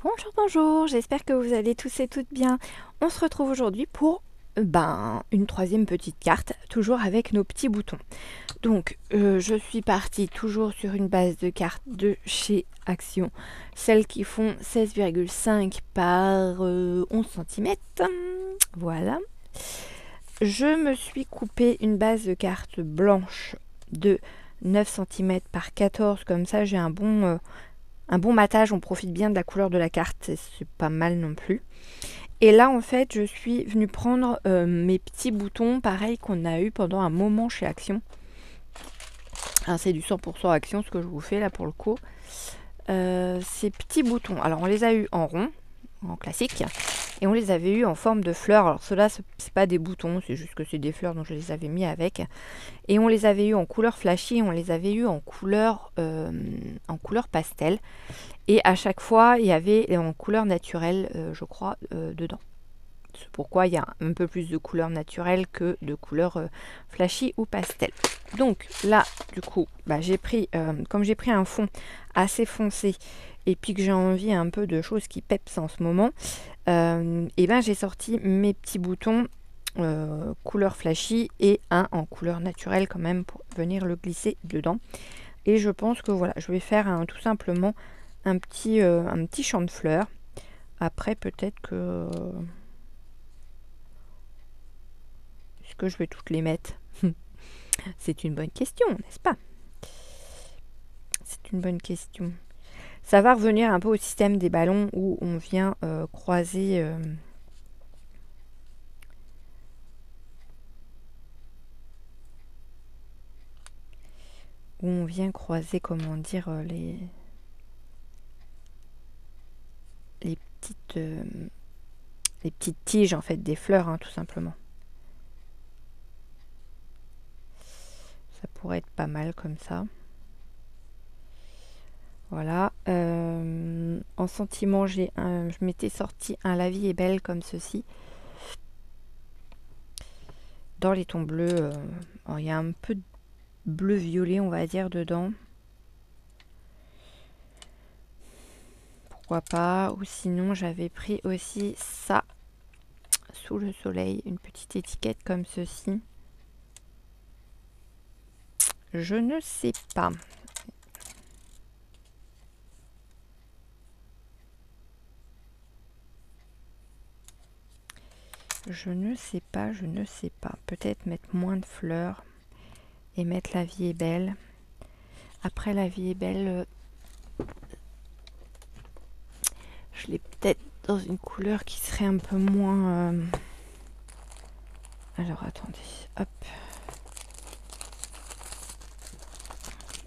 Bonjour, bonjour, j'espère que vous allez tous et toutes bien. On se retrouve aujourd'hui pour une troisième petite carte, toujours avec nos petits boutons. Donc, je suis partie toujours sur une base de cartes de chez Action, celles qui font 16,5 par 11 cm. Voilà. Je me suis coupé une base de cartes blanche de 9 cm par 14, comme ça j'ai un bon matage, on profite bien de la couleur de la carte, c'est pas mal non plus. Et là en fait je suis venue prendre mes petits boutons, pareil qu'on a eu pendant un moment chez Action. Alors, c'est du 100% Action ce que je vous fais là pour le coup. Ces petits boutons, alors on les a eu en rond, en classique, et on les avait eu en forme de fleurs. Alors ceux-là c'est pas des boutons, c'est juste que c'est des fleurs, donc je les avais mis avec. Et on les avait eu en couleur flashy, on les avait eu en couleur pastel. Et à chaque fois, il y avait en couleur naturelle, je crois, dedans. C'est pourquoi il y a un peu plus de couleur naturelle que de couleur flashy ou pastel. Donc là, du coup, j'ai pris, comme j'ai pris un fond assez foncé et puis que j'ai envie un peu de choses qui pepsent en ce moment, j'ai sorti mes petits boutons couleur flashy et un en couleur naturelle quand même pour venir le glisser dedans. Et je pense que voilà, je vais faire tout simplement un petit champ de fleurs. Après, peut-être que... Est-ce que je vais toutes les mettre? C'est une bonne question, n'est-ce pas? C'est une bonne question. Ça va revenir un peu au système des ballons où on vient croiser... où on vient croiser, comment dire, les petites tiges en fait des fleurs, hein, tout simplement. Ça pourrait être pas mal comme ça. Voilà. En sentiment, je m'étais sorti un La vie est belle comme ceci. Dans les tons bleus, il y a un peu de bleu-violet, on va dire, dedans. Pourquoi pas. Ou sinon, j'avais pris aussi ça, sous le soleil, une petite étiquette comme ceci. Je ne sais pas. Je ne sais pas, je ne sais pas. Peut-être mettre moins de fleurs et mettre La vie est belle. Après, La vie est belle, je l'ai peut-être dans une couleur qui serait un peu moins... Alors, attendez. Hop.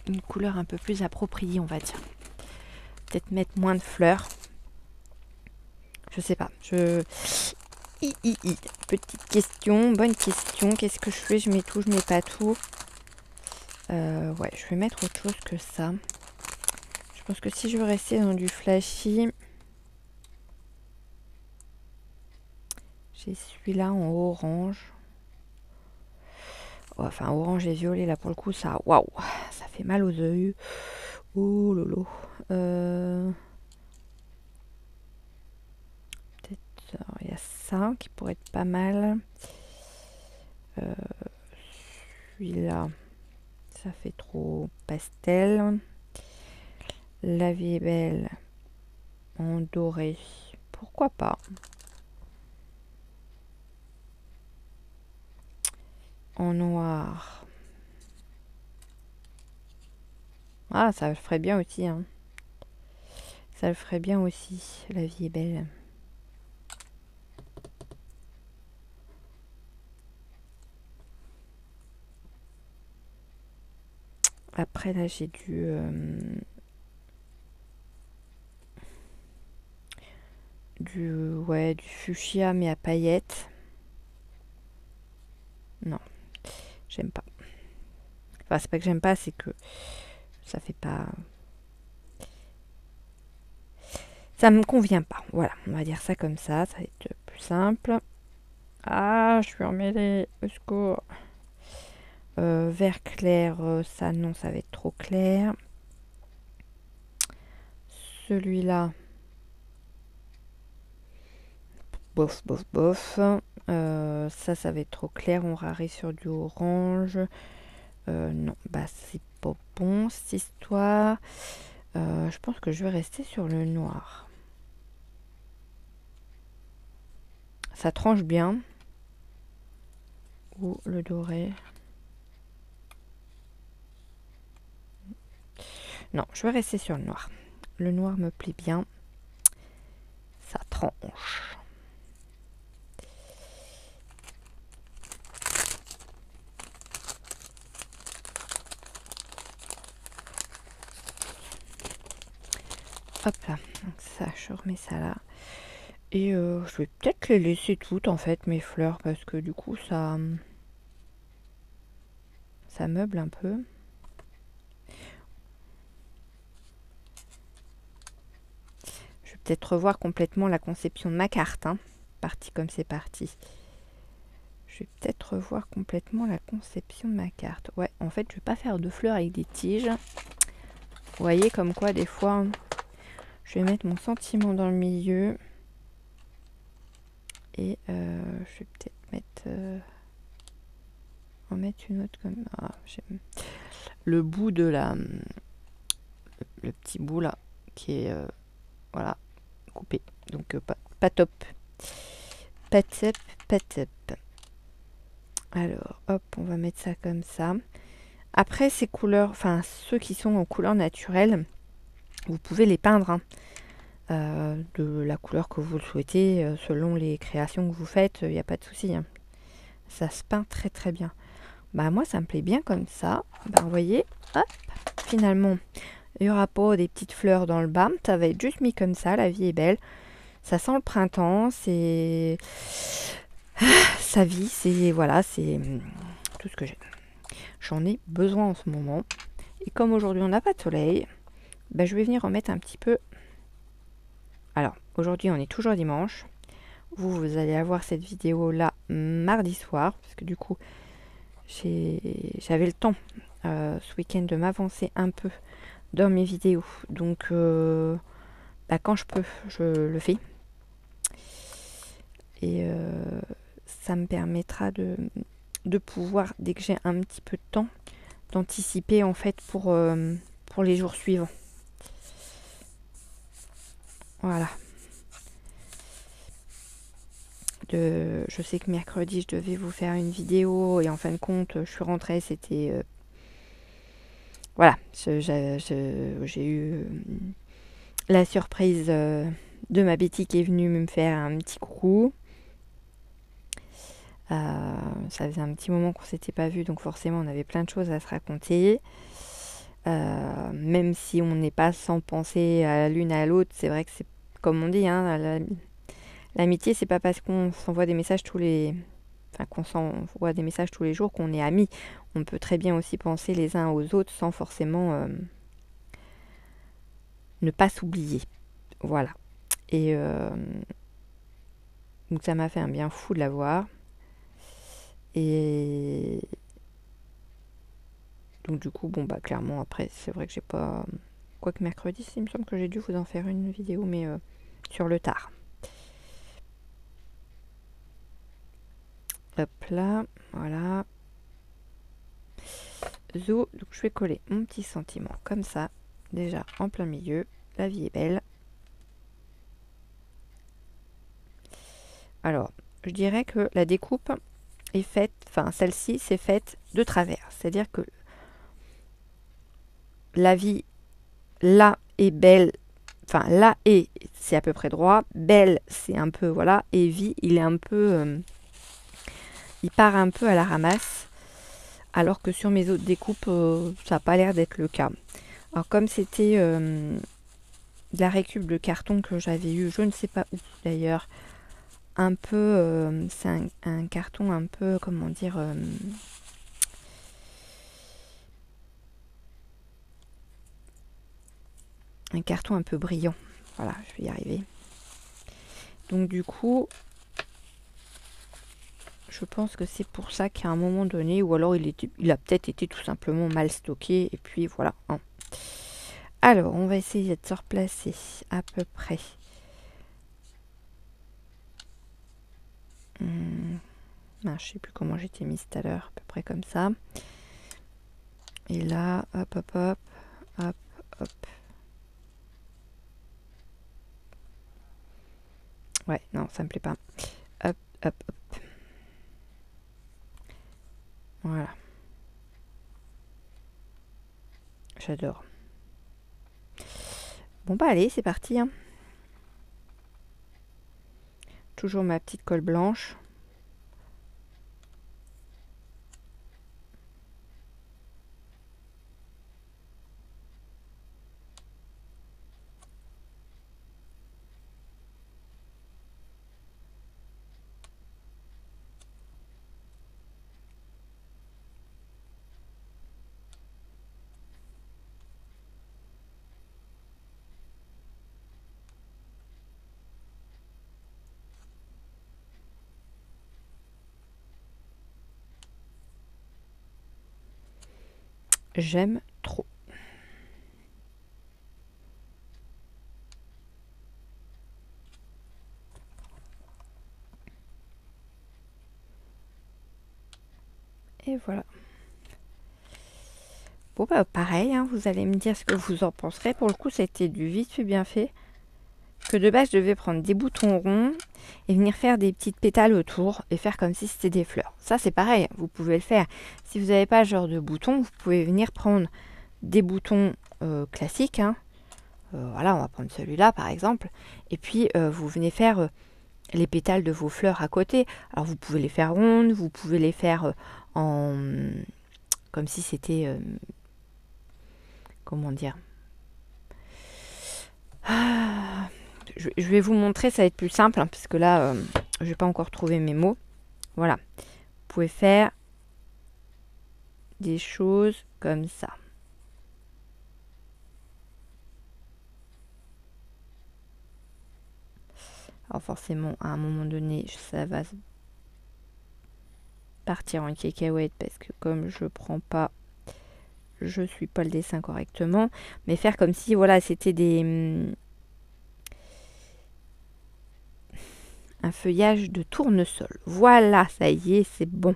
Une couleur un peu plus appropriée, on va dire. Peut-être mettre moins de fleurs. Je sais pas. Petite question, bonne question. Qu'est-ce que je fais? Je mets tout, je mets pas tout. Ouais, je vais mettre autre chose que ça. Je pense que si je veux rester dans du flashy, j'ai celui-là en orange. Oh, enfin, orange et violet, là, pour le coup, ça... Waouh! Ça fait mal aux yeux. Oh lolo. Peut-être... Il y a ça qui pourrait être pas mal. Celui-là, ça fait trop pastel. La vie est belle en doré. Pourquoi pas? En noir. Ah, ça le ferait bien aussi, hein. Ça le ferait bien aussi. La vie est belle. Après, là, j'ai du fuchsia, mais à paillettes. Non, j'aime pas. Enfin, c'est pas que j'aime pas, c'est que ça fait pas... Ça me convient pas. Voilà, on va dire ça comme ça va être plus simple. Ah, je suis emmêlée. Au secours. Vert clair, ça non, ça va être trop clair. Celui-là, bof, bof, bof. Ça va être trop clair. On rarie sur du orange. Non, bah c'est pas bon cette histoire. Je pense que je vais rester sur le noir. Ça tranche bien. Ou le doré. Non, je vais rester sur le noir. Le noir me plaît bien. Ça tranche. Hop là. Donc ça, je remets ça là. Et je vais peut-être les laisser toutes en fait, mes fleurs, parce que du coup ça meuble un peu. Je vais peut-être revoir complètement la conception de ma carte. Hein. Parti comme c'est parti. Je vais peut-être revoir complètement la conception de ma carte. Ouais, en fait, je vais pas faire de fleurs avec des tiges. Vous voyez comme quoi, des fois, je vais mettre mon sentiment dans le milieu. Et je vais peut-être mettre... en mettre une autre comme... Ah, le bout de la... Le petit bout là, qui est... voilà, coupé. Donc, pas top. Pas top, pas top. Alors, hop, on va mettre ça comme ça. Après, ces couleurs, enfin, ceux qui sont en couleur naturelle, vous pouvez les peindre hein, de la couleur que vous le souhaitez, selon les créations que vous faites, il n'y a pas de souci. Hein. Ça se peint très très bien. Bah moi, ça me plaît bien comme ça. Bah, vous voyez, hop, finalement, il n'y aura pas des petites fleurs dans le bas. Ça va être juste mis comme ça, la vie est belle. Ça sent le printemps, c'est... Ça vit, c'est... Voilà, c'est tout ce que j'ai. J'en ai besoin en ce moment. Et comme aujourd'hui on n'a pas de soleil, ben je vais venir remettre un petit peu. Alors, aujourd'hui on est toujours dimanche. Vous allez avoir cette vidéo là mardi soir. Parce que du coup, j'avais le temps ce week-end de m'avancer un peu dans mes vidéos. Donc, quand je peux, je le fais. Et ça me permettra de pouvoir, dès que j'ai un petit peu de temps, d'anticiper en fait pour les jours suivants. Voilà. Je sais que mercredi, je devais vous faire une vidéo et en fin de compte, je suis rentrée, c'était... voilà, j'ai eu la surprise de ma Betty qui est venue me faire un petit coucou. Ça faisait un petit moment qu'on s'était pas vu, donc forcément on avait plein de choses à se raconter. Même si on n'est pas sans penser à l'une à l'autre, c'est vrai que c'est comme on dit, hein, l'amitié c'est pas parce qu'on s'envoie des messages qu'on s'envoie des messages tous les jours qu'on est amis. On peut très bien aussi penser les uns aux autres sans forcément ne pas s'oublier. Voilà. Et donc ça m'a fait un bien fou de la voir. Et donc du coup, bon bah clairement après, c'est vrai que j'ai pas... Quoique mercredi, il me semble que j'ai dû vous en faire une vidéo, mais sur le tard. Hop là, voilà. Zo, donc je vais coller mon petit sentiment comme ça, déjà en plein milieu. La vie est belle. Alors, je dirais que la découpe est faite, enfin celle-ci c'est faite de travers. C'est-à-dire que la vie là est belle, enfin là est c'est à peu près droit, belle c'est un peu voilà, et vie il est un peu, il part un peu à la ramasse. Alors que sur mes autres découpes, ça n'a pas l'air d'être le cas. Alors comme c'était de la récup de carton que j'avais eu, je ne sais pas où d'ailleurs, un peu, c'est un carton un peu, comment dire, un carton un peu brillant. Voilà, je vais y arriver. Donc du coup, je pense que c'est pour ça qu'à un moment donné, ou alors il a peut-être été tout simplement mal stocké, et puis voilà. Hein. Alors, on va essayer de se replacer à peu près Je sais plus comment j'étais mise tout à l'heure, à peu près comme ça. Et là, hop, hop, hop, hop, hop. Ouais, non, ça me plaît pas. Hop, hop, hop. Voilà. J'adore. Bon bah allez, c'est parti. Hein. Toujours ma petite colle blanche. J'aime trop. Et voilà. Bon bah pareil, hein, vous allez me dire ce que vous en penserez. Pour le coup, c'était du vite fait bien fait. Que de base, je devais prendre des boutons ronds et venir faire des petites pétales autour et faire comme si c'était des fleurs. Ça, c'est pareil, vous pouvez le faire. Si vous n'avez pas ce genre de boutons, vous pouvez venir prendre des boutons classiques. Hein. Voilà, on va prendre celui-là par exemple. Et puis, vous venez faire les pétales de vos fleurs à côté. Alors, vous pouvez les faire rondes, vous pouvez les faire en... comme si c'était... comment dire je vais vous montrer, ça va être plus simple, hein, parce que là, je vais pas encore trouver mes mots. Voilà. Vous pouvez faire des choses comme ça. Alors forcément, à un moment donné, ça va partir en cacahuète, parce que comme je prends pas, je suis pas le dessin correctement. Mais faire comme si, voilà, c'était des... un feuillage de tournesol. Voilà, ça y est, c'est bon.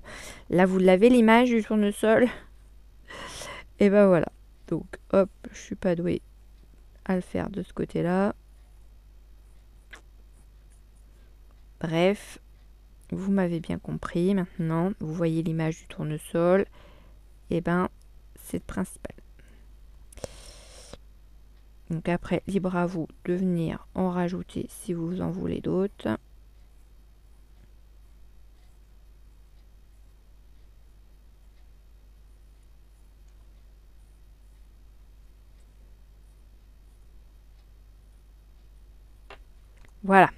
Là, vous l'avez l'image du tournesol. Et ben voilà. Donc, hop, je suis pas douée à le faire de ce côté-là. Bref, vous m'avez bien compris. Maintenant, vous voyez l'image du tournesol. Et ben, c'est le principal. Donc après, libre à vous de venir en rajouter si vous en voulez d'autres. Voilà.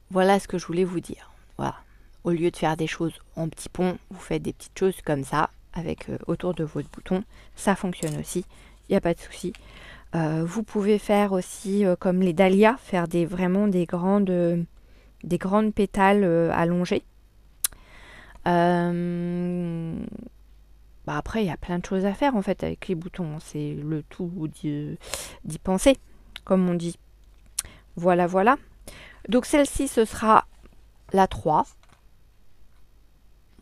Voilà ce que je voulais vous dire. Voilà. Au lieu de faire des choses en petits ponts, vous faites des petites choses comme ça, avec autour de votre bouton. Ça fonctionne aussi, il n'y a pas de souci. Vous pouvez faire aussi, comme les dahlias, faire vraiment des grandes pétales allongées. Après, il y a plein de choses à faire en fait avec les boutons. C'est le tout d'y penser, comme on dit. Voilà, voilà. Donc celle-ci, ce sera la 3.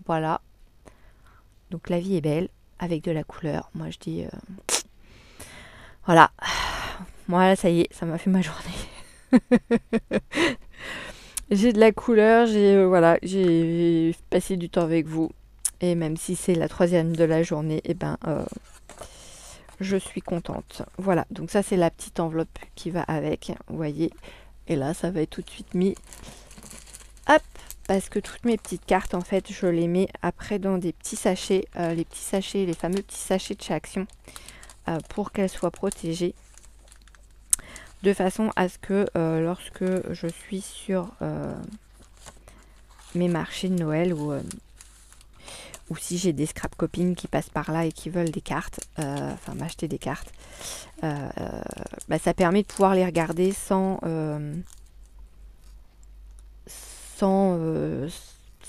Voilà. Donc la vie est belle, avec de la couleur. Moi, je dis... voilà. Voilà, ça y est, ça m'a fait ma journée. J'ai de la couleur, j'ai passé du temps avec vous. Et même si c'est la 3e de la journée, je suis contente. Voilà, donc ça c'est la petite enveloppe qui va avec, vous voyez. Et là, ça va être tout de suite mis. Hop, parce que toutes mes petites cartes, en fait, je les mets après dans des petits sachets. Les fameux petits sachets de chez Action. Pour qu'elles soient protégées. De façon à ce que lorsque je suis sur mes marchés de Noël ou si j'ai des scrap copines qui passent par là et qui veulent des cartes, m'acheter des cartes, ça permet de pouvoir les regarder sans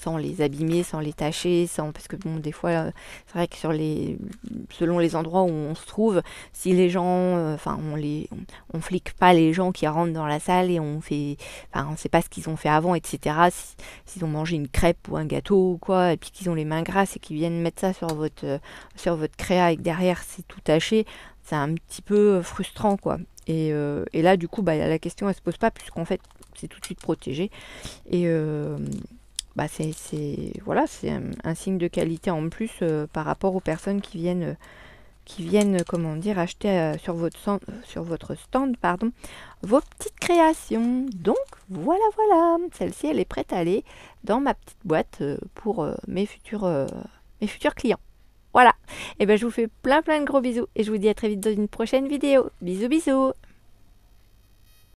sans les abîmer, sans les tacher, sans parce que bon des fois c'est vrai que selon les endroits où on se trouve, si les gens enfin on flique pas les gens qui rentrent dans la salle et on sait pas ce qu'ils ont fait avant, etc. S'ils ont mangé une crêpe ou un gâteau ou quoi, et puis qu'ils ont les mains grasses et qu'ils viennent mettre ça sur votre créa et que derrière c'est tout taché, c'est un petit peu frustrant quoi. Et là, du coup, la question, elle se pose pas, puisqu'en fait, c'est tout de suite protégé. Et voilà, c'est un signe de qualité en plus par rapport aux personnes qui viennent comment dire, acheter sur votre stand, pardon, vos petites créations. Donc, voilà. Celle-ci, elle est prête à aller dans ma petite boîte pour mes futurs clients. Voilà. Et ben, je vous fais plein de gros bisous et je vous dis à très vite dans une prochaine vidéo. Bisous.